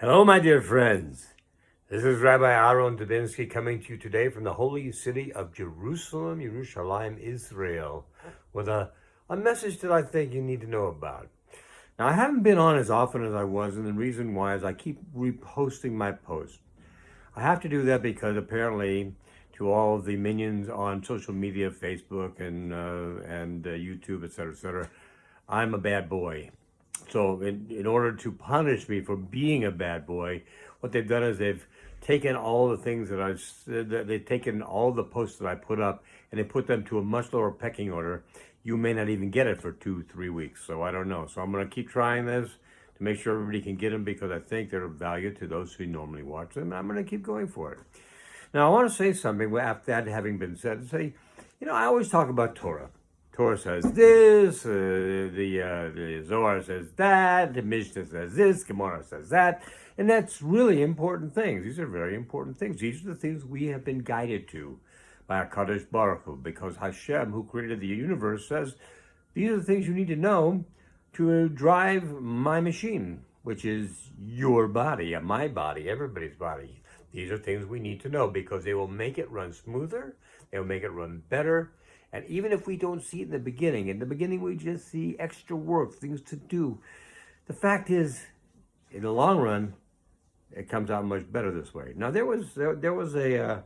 Hello, my dear friends. This is Rabbi Aharon Dobinsky coming to you today from the holy city of Jerusalem, Yerushalayim, Israel, with a message that I think you need to know about. Now, I haven't been on as often as I was, and the reason why is I keep reposting my posts. I have to do that because apparently, to all of the minions on social media, Facebook and YouTube, etc., I'm a bad boy. So in order to punish me for being a bad boy, what they've done is they've taken all the things they've taken all the posts that I put up and they put them to a much lower pecking order. You may not even get it for 2-3 weeks. So I don't know. So I'm going to keep trying this to make sure everybody can get them because I think they're of value to those who normally watch them. And I'm going to keep going for it. Now I want to say something after that having been said. I always talk about Torah. Torah says this, the Zohar says that, the Mishnah says this, Gemara says that, and that's really important things. These are very important things. These are the things we have been guided to by HaKadosh Baruch Hu, because Hashem, who created the universe, says these are the things you need to know to drive my machine, which is your body, my body, everybody's body. These are things we need to know because they will make it run smoother, they will make it run better. And even if we don't see it in the beginning we just see extra work, things to do. The fact is, in the long run, it comes out much better this way. Now there was a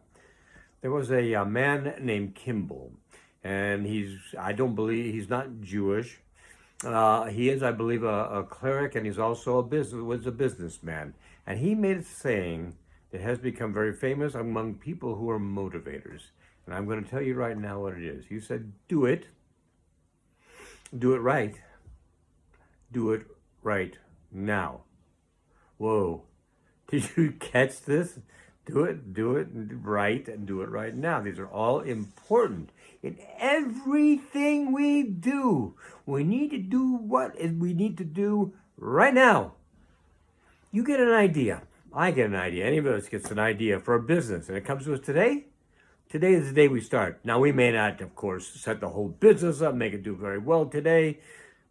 man named Kimball, and he's not Jewish. He is, I believe, a cleric, and he's also was a businessman. And he made a saying that has become very famous among people who are motivators. And I'm going to tell you right now what it is. He said, do it right now. Whoa, did you catch this? Do it right and do it right now. These are all important. In everything we do, we need to do what we need to do right now. You get an idea. I get an idea. Any of us gets an idea for a business, and it comes to us today. Today is the day we start. Now, we may not, of course, set the whole business up, make it do very well today.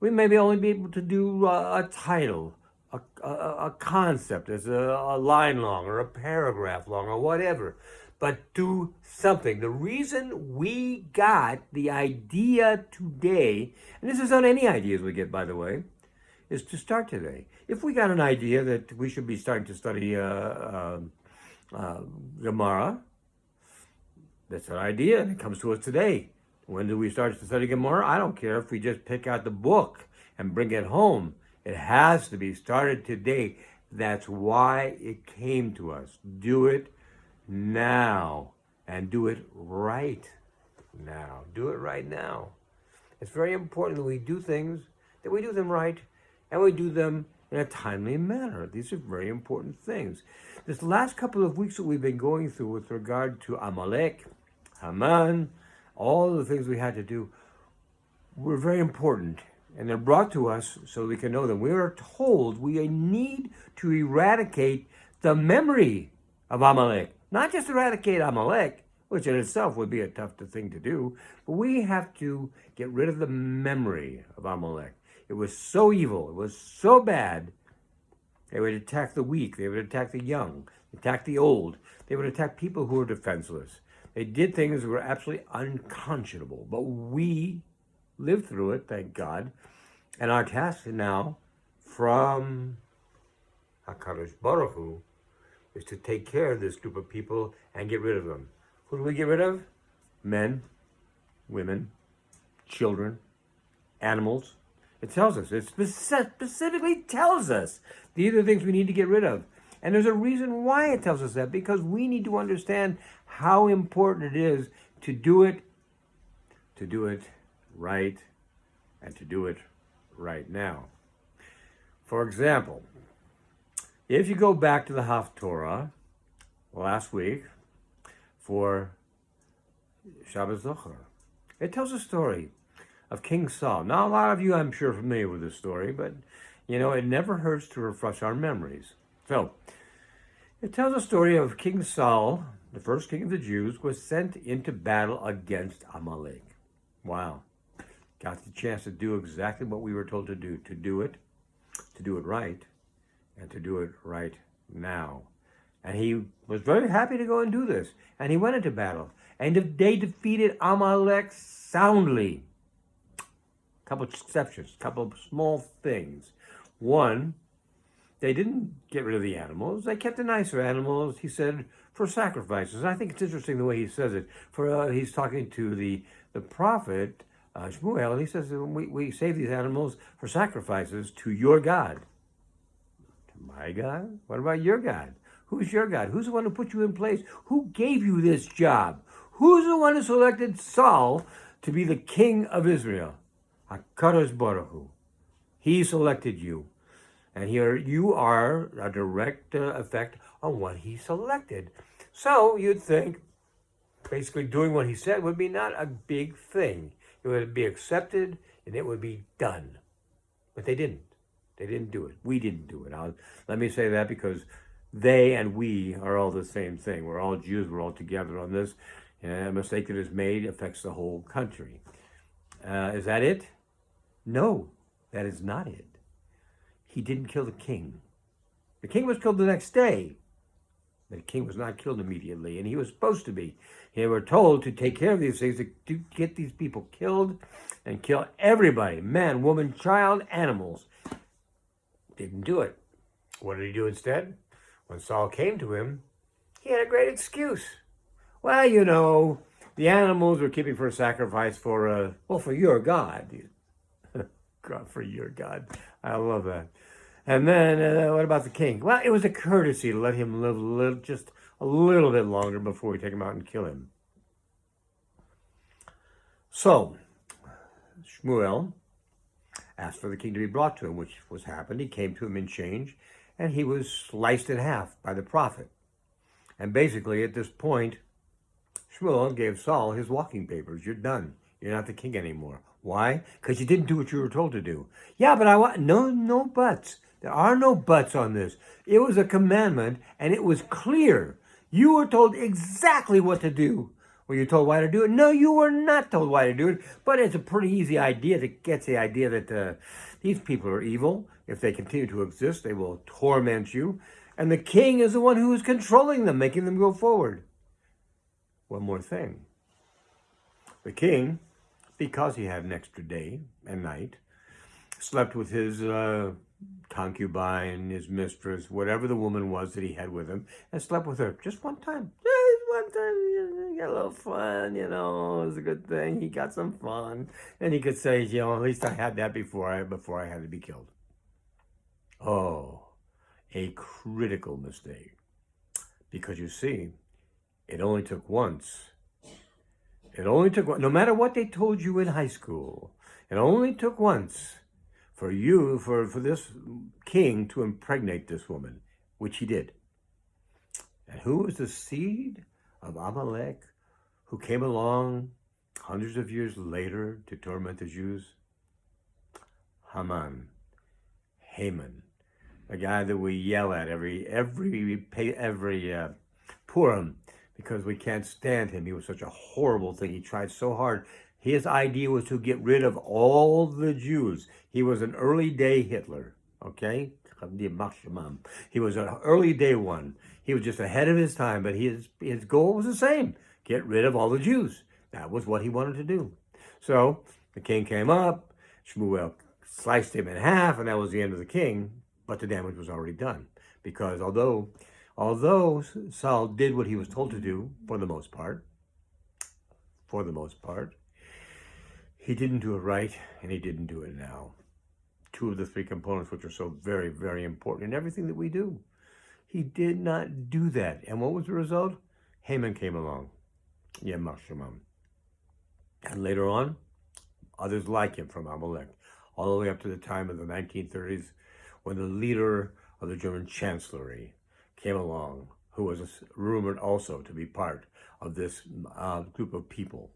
We may only be able to do a title, a concept, as a line long or a paragraph long or whatever. But do something. The reason we got the idea today, and this is on any ideas we get, by the way, is to start today. If we got an idea that we should be starting to study Gemara, that's an idea, and it comes to us today. When do we start to study Gemara? I don't care if we just pick out the book and bring it home. It has to be started today. That's why it came to us. Do it now, and do it right now. Do it right now. It's very important that we do things, that we do them right, and we do them in a timely manner. These are very important things. This last couple of weeks that we've been going through with regard to Amalek, Haman, all the things we had to do were very important. And they're brought to us so we can know them. We are told we need to eradicate the memory of Amalek. Not just eradicate Amalek, which in itself would be a tough thing to do, but we have to get rid of the memory of Amalek. It was so evil, it was so bad. They would attack the weak, they would attack the young, attack the old, they would attack people who were defenseless. They did things that were absolutely unconscionable, but we lived through it, thank God. And our task now from HaKadosh Baruch Hu is to take care of this group of people and get rid of them. Who do we get rid of? Men, women, children, animals. It tells us, it specifically tells us these are the things we need to get rid of. And there's a reason why it tells us that, because we need to understand how important it is to do it right, and to do it right now. For example, if you go back to the Haftorah last week for Shabbat Zohar, it tells a story of King Saul. Now, a lot of you, I'm sure, are familiar with this story, but, it never hurts to refresh our memories. So, it tells a story of King Saul, the first king of the Jews, was sent into battle against Amalek. Wow. Got the chance to do exactly what we were told to do it right, and to do it right now. And he was very happy to go and do this. And he went into battle. And they defeated Amalek soundly. A couple of exceptions, a couple of small things. One, they didn't get rid of the animals. They kept the nicer animals, he said, for sacrifices. And I think it's interesting the way he says it. He's talking to the prophet, Shmuel, and he says, we save these animals for sacrifices to your God. To my God? What about your God? Who's your God? Who's the one who put you in place? Who gave you this job? Who's the one who selected Saul to be the king of Israel? HaKadosh Baruch Hu. He selected you. And here you are a direct effect on what he selected. So you'd think basically doing what he said would be not a big thing. It would be accepted and it would be done. But they didn't. They didn't do it. We didn't do it. Let me say that because they and we are all the same thing. We're all Jews. We're all together on this. And a mistake that is made affects the whole country. Is that it? No, that is not it. He didn't kill the king. The king was killed the next day. The king was not killed immediately, and he was supposed to be. They were told to take care of these things, to get these people killed and kill everybody, man, woman, child, animals. Didn't do it. What did he do instead? When Saul came to him, he had a great excuse. Well, you know, the animals were keeping for a sacrifice for your God. God, for your God. I love that. And then, what about the king? Well, it was a courtesy to let him live just a little bit longer before we take him out and kill him. So, Shmuel asked for the king to be brought to him, which was happened. He came to him in chains, and he was sliced in half by the prophet. And basically, at this point, Shmuel gave Saul his walking papers. You're done. You're not the king anymore. Why? Because you didn't do what you were told to do. Yeah, but I want no buts. There are no buts on this. It was a commandment, and it was clear. You were told exactly what to do. Were you told why to do it? No, you were not told why to do it. But it's a pretty easy idea to get the idea that these people are evil. If they continue to exist, they will torment you. And the king is the one who is controlling them, making them go forward. One more thing. The king, because he had an extra day and night, slept with his concubine, his mistress, whatever the woman was that he had with him, and slept with her just one time. Just one time, he got a little fun, it was a good thing. He got some fun. And he could say, at least I had that before I had to be killed. Oh, a critical mistake. Because you see, it only took once. It only took one. No matter what they told you in high school, it only took once for this king to impregnate this woman, which he did. And who was the seed of Amalek who came along hundreds of years later to torment the Jews? Haman, a guy that we yell at every Purim because we can't stand him. He was such a horrible thing. He tried so hard. His idea was to get rid of all the Jews. He was an early day Hitler, okay? He was an early day one. He was just ahead of his time, but his goal was the same. Get rid of all the Jews. That was what he wanted to do. So the king came up, Shmuel sliced him in half, and that was the end of the king, but the damage was already done. Because although Saul did what he was told to do, for the most part, he didn't do it right, and he didn't do it now. Two of the three components which are so very, very important in everything that we do. He did not do that. And what was the result? Haman came along. Yemach Shemam. And later on, others like him from Amalek, all the way up to the time of the 1930s, when the leader of the German Chancellery came along, who was rumored also to be part of this group of people.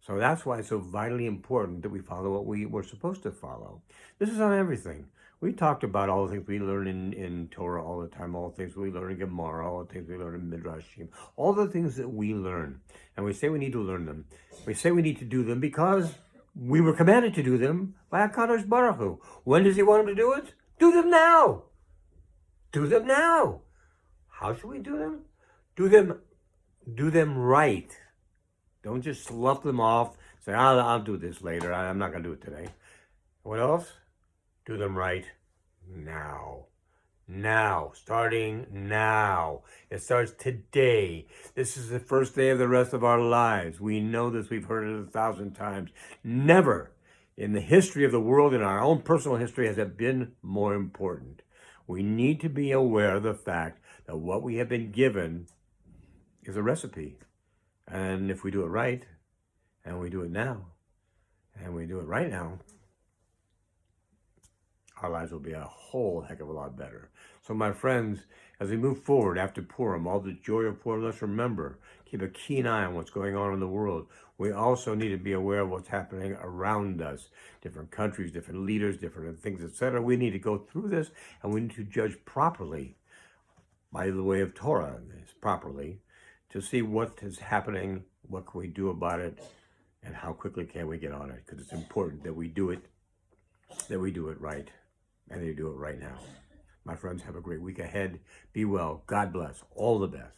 So that's why it's so vitally important that we follow what we were supposed to follow. This is on everything. We talked about all the things we learn in Torah all the time, all the things we learn in Gemara, all the things we learn in Midrashim, all the things that we learn. And we say we need to learn them. We say we need to do them because we were commanded to do them by HaKadosh Baruch Hu. When does he want him to do it? Do them now. Do them now. How should we do them? Do them right. Don't just slough them off. Say, I'll do this later. I'm not going to do it today. What else? Do them right now. Now. Starting now. It starts today. This is the first day of the rest of our lives. We know this. We've heard it 1,000 times. Never in the history of the world, in our own personal history, has it been more important. We need to be aware of the fact that what we have been given is a recipe. And if we do it right, and we do it now, and we do it right now, our lives will be a whole heck of a lot better. So my friends, as we move forward after Purim, all the joy of Purim, let's remember, keep a keen eye on what's going on in the world. We also need to be aware of what's happening around us. Different countries, different leaders, different things, etc. We need to go through this, and we need to judge properly by the way of Torah, properly, to see what is happening, what can we do about it, and how quickly can we get on it, because it's important that we do it right, and they do it right now. My friends, have a great week ahead. Be well. God bless. All the best.